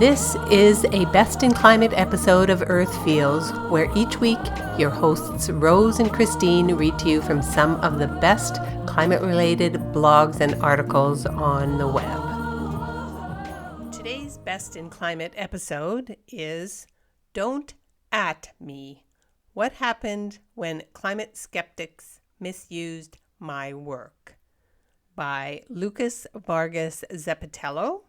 This is a Best in Climate episode of Earth Feels, where each week your hosts Rose and Christine read to you from some of the best climate-related blogs and articles on the web. Today's Best in Climate episode is Don't At Me. What happened when climate skeptics misused my work? By Lucas Vargas Zeppetello,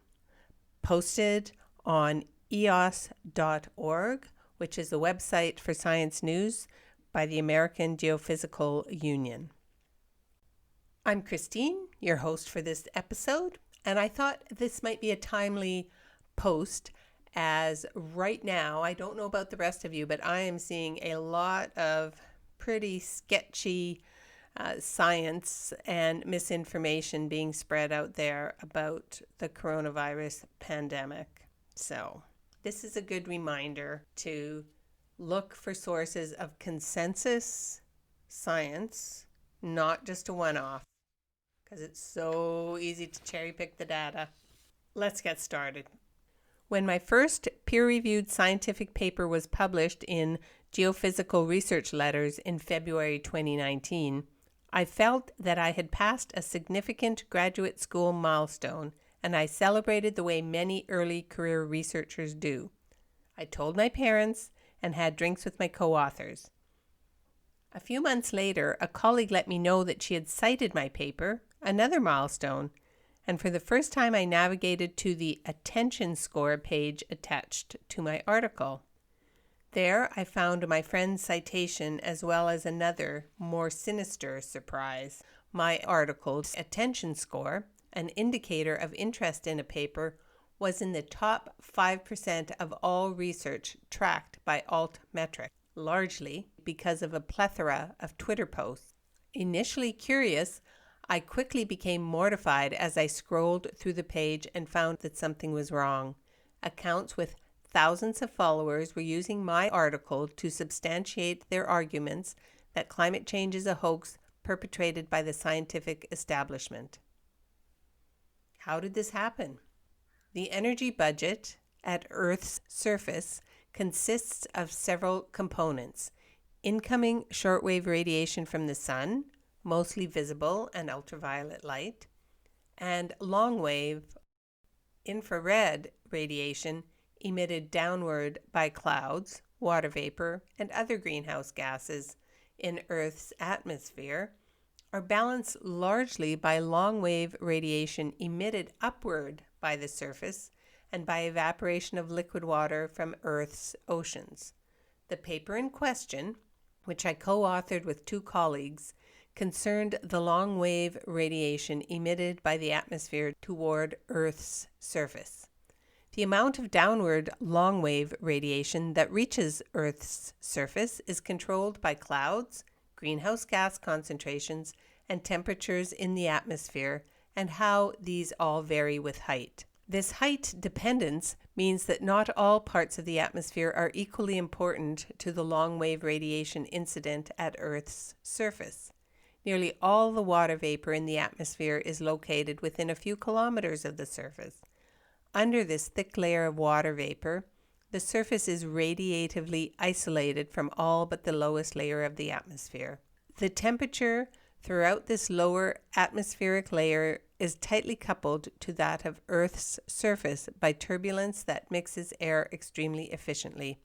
posted on eos.org, which is the website for science news by the American Geophysical Union. I'm Christine, your host for this episode, and I thought this might be a timely post as right now, I don't know about the rest of you, but I am seeing a lot of pretty sketchy science and misinformation being spread out there about the coronavirus pandemic. So this is a good reminder to look for sources of consensus science, not just a one-off, because it's so easy to cherry pick the data. Let's get started. When my first peer-reviewed scientific paper was published in Geophysical Research Letters in February 2019, I felt that I had passed a significant graduate school milestone, and I celebrated the way many early career researchers do. I told my parents and had drinks with my co-authors. A few months later, a colleague let me know that she had cited my paper, another milestone, and for the first time I navigated to the attention score page attached to my article. There, I found my friend's citation as well as another, more sinister surprise. My article's attention score, an indicator of interest in a paper, was in the top 5% of all research tracked by Altmetric, largely because of a plethora of Twitter posts. Initially curious, I quickly became mortified as I scrolled through the page and found that something was wrong. Accounts with thousands of followers were using my article to substantiate their arguments that climate change is a hoax perpetrated by the scientific establishment. How did this happen? The energy budget at Earth's surface consists of several components: incoming shortwave radiation from the sun, mostly visible and ultraviolet light, and long-wave infrared radiation emitted downward by clouds, water vapor, and other greenhouse gases in Earth's atmosphere, are balanced largely by long-wave radiation emitted upward by the surface and by evaporation of liquid water from Earth's oceans. The paper in question, which I co-authored with two colleagues, concerned the long-wave radiation emitted by the atmosphere toward Earth's surface. The amount of downward long-wave radiation that reaches Earth's surface is controlled by clouds, greenhouse gas concentrations, and temperatures in the atmosphere, and how these all vary with height. This height dependence means that not all parts of the atmosphere are equally important to the long-wave radiation incident at Earth's surface. Nearly all the water vapor in the atmosphere is located within a few kilometers of the surface. Under this thick layer of water vapor, the surface is radiatively isolated from all but the lowest layer of the atmosphere. The temperature throughout this lower atmospheric layer is tightly coupled to that of Earth's surface by turbulence that mixes air extremely efficiently.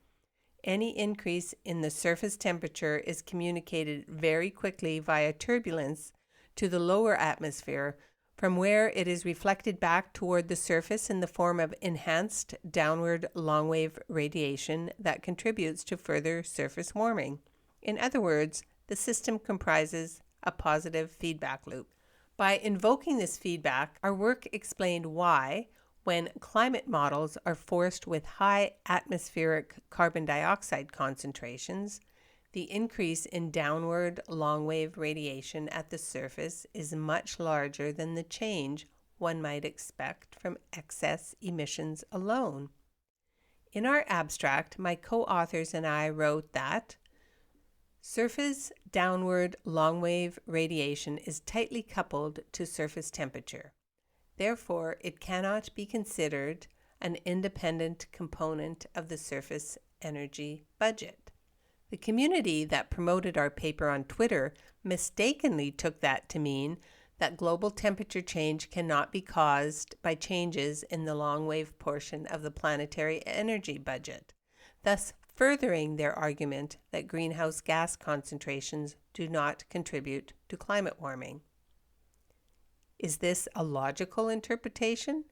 Any increase in the surface temperature is communicated very quickly via turbulence to the lower atmosphere, from where it is reflected back toward the surface in the form of enhanced downward long-wave radiation that contributes to further surface warming. In other words, the system comprises a positive feedback loop. By invoking this feedback, our work explained why, when climate models are forced with high atmospheric carbon dioxide concentrations, the increase in downward long-wave radiation at the surface is much larger than the change one might expect from excess emissions alone. In our abstract, my co-authors and I wrote that surface downward long-wave radiation is tightly coupled to surface temperature. Therefore, it cannot be considered an independent component of the surface energy budget. The community that promoted our paper on Twitter mistakenly took that to mean that global temperature change cannot be caused by changes in the long-wave portion of the planetary energy budget, thus furthering their argument that greenhouse gas concentrations do not contribute to climate warming. Is this a logical interpretation?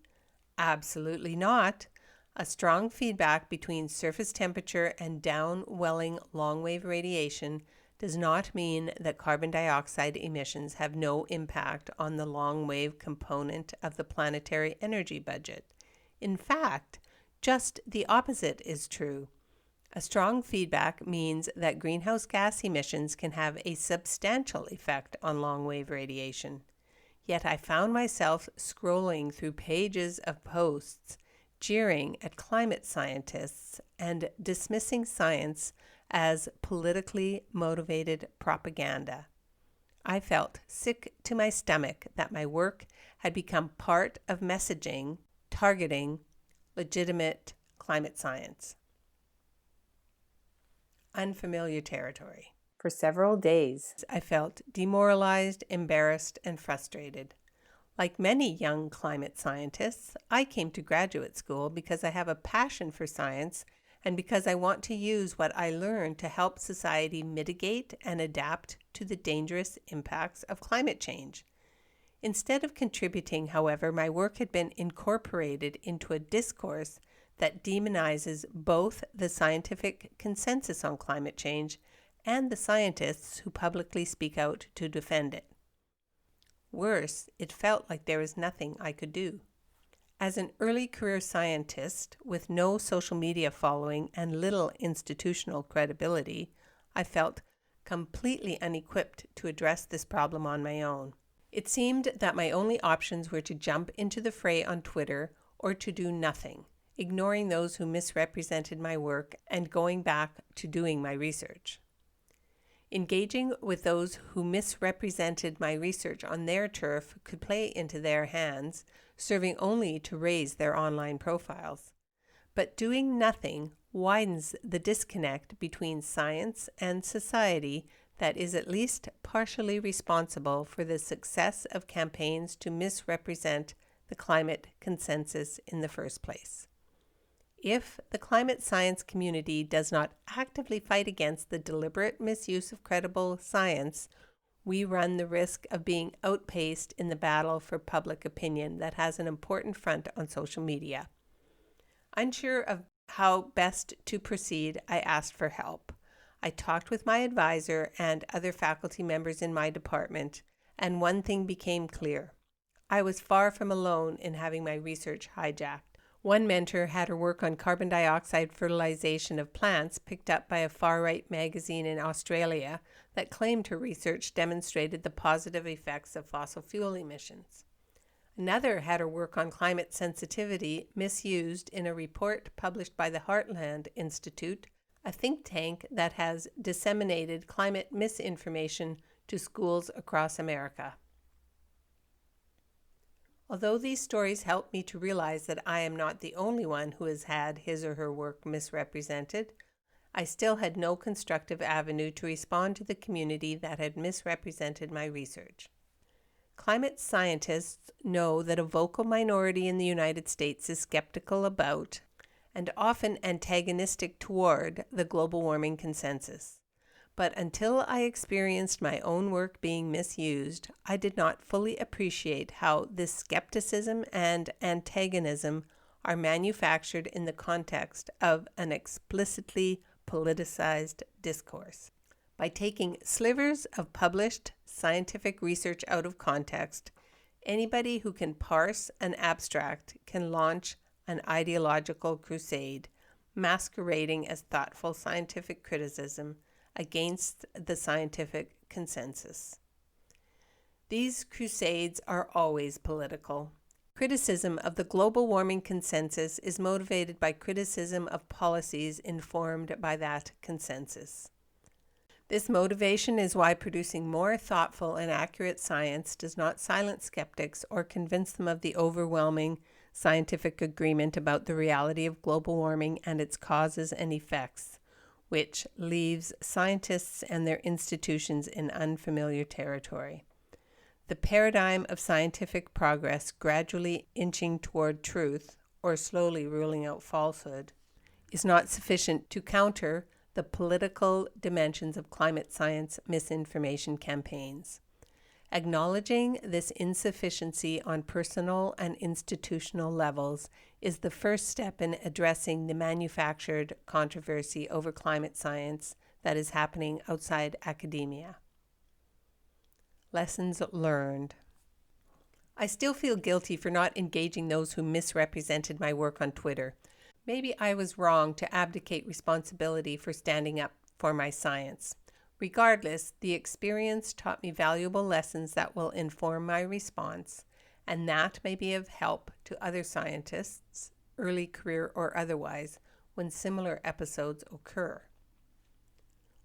Absolutely not. A strong feedback between surface temperature and downwelling long-wave radiation does not mean that carbon dioxide emissions have no impact on the long-wave component of the planetary energy budget. In fact, just the opposite is true. A strong feedback means that greenhouse gas emissions can have a substantial effect on long-wave radiation. Yet I found myself scrolling through pages of posts, jeering at climate scientists and dismissing science as politically motivated propaganda. I felt sick to my stomach that my work had become part of messaging targeting legitimate climate science. Unfamiliar territory. For several days, I felt demoralized, embarrassed, and frustrated. Like many young climate scientists, I came to graduate school because I have a passion for science and because I want to use what I learned to help society mitigate and adapt to the dangerous impacts of climate change. Instead of contributing, however, my work had been incorporated into a discourse that demonizes both the scientific consensus on climate change and the scientists who publicly speak out to defend it. Worse, it felt like there was nothing I could do. As an early career scientist with no social media following and little institutional credibility, I felt completely unequipped to address this problem on my own. It seemed that my only options were to jump into the fray on Twitter or to do nothing, ignoring those who misrepresented my work and going back to doing my research. Engaging with those who misrepresented my research on their turf could play into their hands, serving only to raise their online profiles. But doing nothing widens the disconnect between science and society that is at least partially responsible for the success of campaigns to misrepresent the climate consensus in the first place. If the climate science community does not actively fight against the deliberate misuse of credible science, we run the risk of being outpaced in the battle for public opinion that has an important front on social media. Unsure of how best to proceed, I asked for help. I talked with my advisor and other faculty members in my department, and one thing became clear. I was far from alone in having my research hijacked. One mentor had her work on carbon dioxide fertilization of plants picked up by a far-right magazine in Australia that claimed her research demonstrated the positive effects of fossil fuel emissions. Another had her work on climate sensitivity misused in a report published by the Heartland Institute, a think tank that has disseminated climate misinformation to schools across America. Although these stories helped me to realize that I am not the only one who has had his or her work misrepresented, I still had no constructive avenue to respond to the community that had misrepresented my research. Climate scientists know that a vocal minority in the United States is skeptical about and often antagonistic toward the global warming consensus. But until I experienced my own work being misused, I did not fully appreciate how this skepticism and antagonism are manufactured in the context of an explicitly politicized discourse. By taking slivers of published scientific research out of context, anybody who can parse an abstract can launch an ideological crusade, masquerading as thoughtful scientific criticism against the scientific consensus. These crusades are always political. Criticism of the global warming consensus is motivated by criticism of policies informed by that consensus. This motivation is why producing more thoughtful and accurate science does not silence skeptics or convince them of the overwhelming scientific agreement about the reality of global warming and its causes and effects, which leaves scientists and their institutions in unfamiliar territory. The paradigm of scientific progress gradually inching toward truth, or slowly ruling out falsehood, is not sufficient to counter the political dimensions of climate science misinformation campaigns. Acknowledging this insufficiency on personal and institutional levels is the first step in addressing the manufactured controversy over climate science that is happening outside academia. Lessons learned. I still feel guilty for not engaging those who misrepresented my work on Twitter. Maybe I was wrong to abdicate responsibility for standing up for my science. Regardless, the experience taught me valuable lessons that will inform my response, and that may be of help to other scientists, early career or otherwise, when similar episodes occur.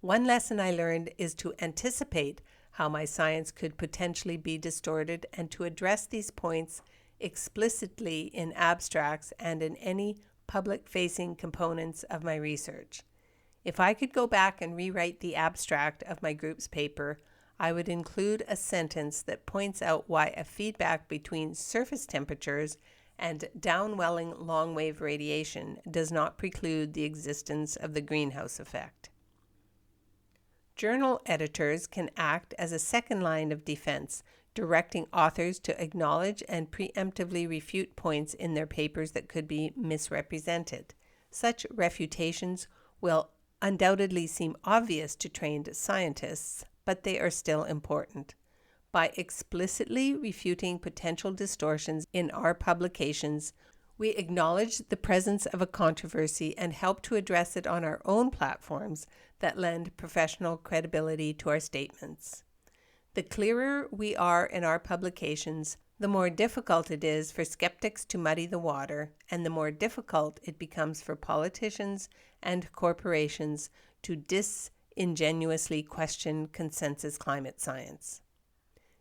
One lesson I learned is to anticipate how my science could potentially be distorted and to address these points explicitly in abstracts and in any public-facing components of my research. If I could go back and rewrite the abstract of my group's paper, I would include a sentence that points out why a feedback between surface temperatures and downwelling long-wave radiation does not preclude the existence of the greenhouse effect. Journal editors can act as a second line of defense, directing authors to acknowledge and preemptively refute points in their papers that could be misrepresented. Such refutations will undoubtedly seem obvious to trained scientists, but they are still important. By explicitly refuting potential distortions in our publications, we acknowledge the presence of a controversy and help to address it on our own platforms that lend professional credibility to our statements. The clearer we are in our publications, the more difficult it is for skeptics to muddy the water, and the more difficult it becomes for politicians and corporations to disingenuously question consensus climate science.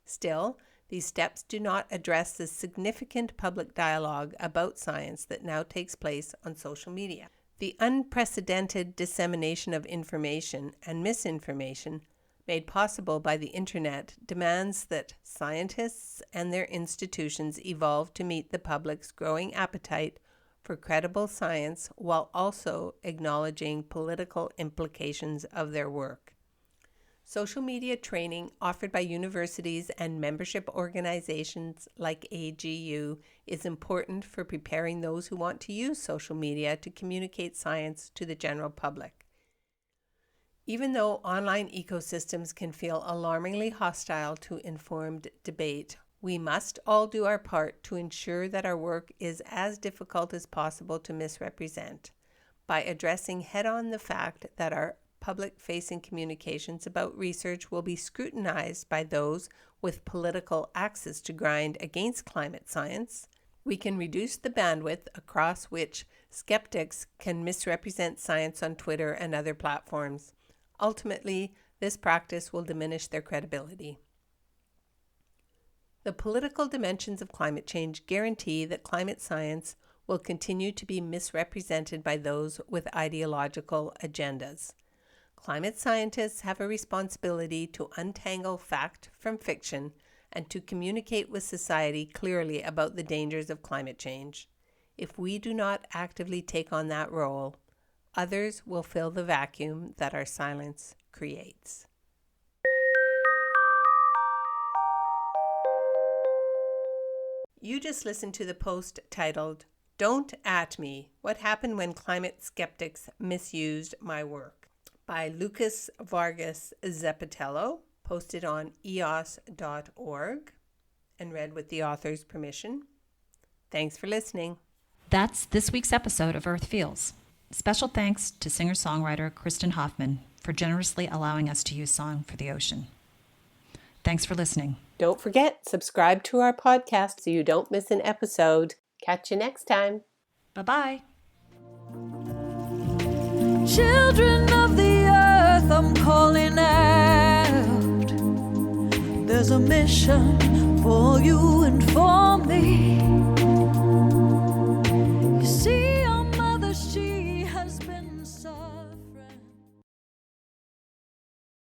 Still, these steps do not address the significant public dialogue about science that now takes place on social media. The unprecedented dissemination of information and misinformation made possible by the internet demands that scientists and their institutions evolve to meet the public's growing appetite for credible science while also acknowledging political implications of their work. Social media training offered by universities and membership organizations like AGU is important for preparing those who want to use social media to communicate science to the general public. Even though online ecosystems can feel alarmingly hostile to informed debate, we must all do our part to ensure that our work is as difficult as possible to misrepresent by addressing head-on the fact that our public-facing communications about research will be scrutinized by those with political axes to grind against climate science. We can reduce the bandwidth across which skeptics can misrepresent science on Twitter and other platforms. Ultimately, this practice will diminish their credibility. The political dimensions of climate change guarantee that climate science will continue to be misrepresented by those with ideological agendas. Climate scientists have a responsibility to untangle fact from fiction and to communicate with society clearly about the dangers of climate change. If we do not actively take on that role, others will fill the vacuum that our silence creates. You just listened to the post titled, "Don't At Me, What Happened When Climate Skeptics Misused My Work?" by Lucas Vargas Zeppetello, posted on eos.org and read with the author's permission. Thanks for listening. That's this week's episode of Earth Feels. Special thanks to singer-songwriter Kristen Hoffman for generously allowing us to use Song for the Ocean. Thanks for listening. Don't forget, subscribe to our podcast so you don't miss an episode. Catch you next time. Bye-bye. Children of the earth, I'm calling out. There's a mission for you and for me.